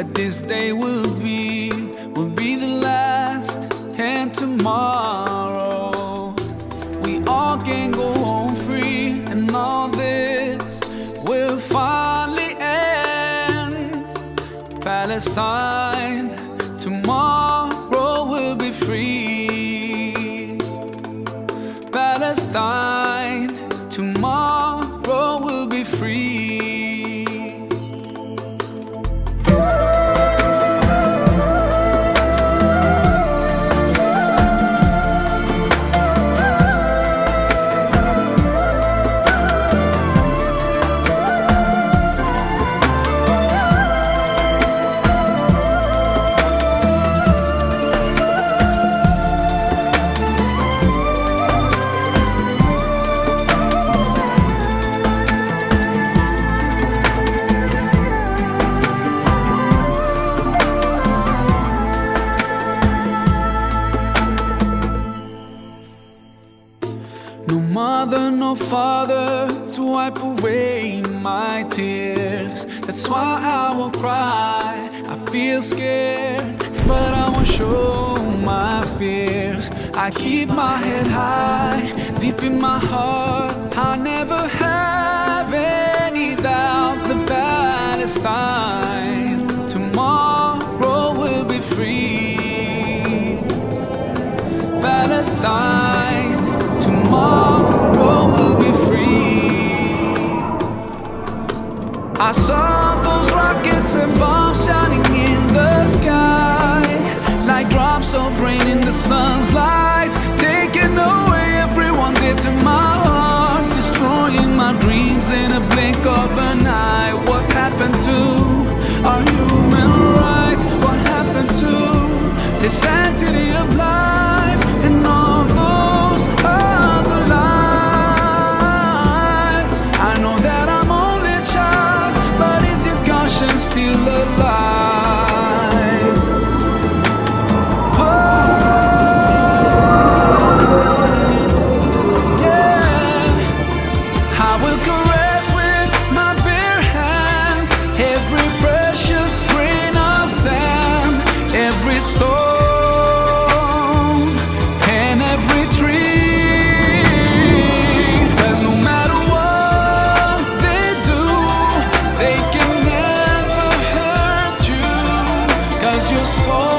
that this day will be the last, and tomorrow we all can go home free, and all this will finally end. Palestine, tomorrow will be free. Palestine, tomorrow will be free. No father to wipe away my tears. That's why I will cry. I feel scared, but I won't show my fears. I keep my head high, deep in my heart. I never have any doubt that Palestine tomorrow will be free. Palestine tomorrow will be free. I saw those rockets and bombs shining in the sky, like drops of rain in the sun's light, taking away everyone dear to my heart, destroying my dreams in a blink of an eye. What happened to our human rights? What happened to the sanctity of life and all those other lives? I know that I'm only a child, but is your conscience still alive? Oh, yeah. I will caress with my bare hands every precious grain of sand, every stone and every tree. 'Cause no matter what they do, they can never hurt you. 'Cause your soul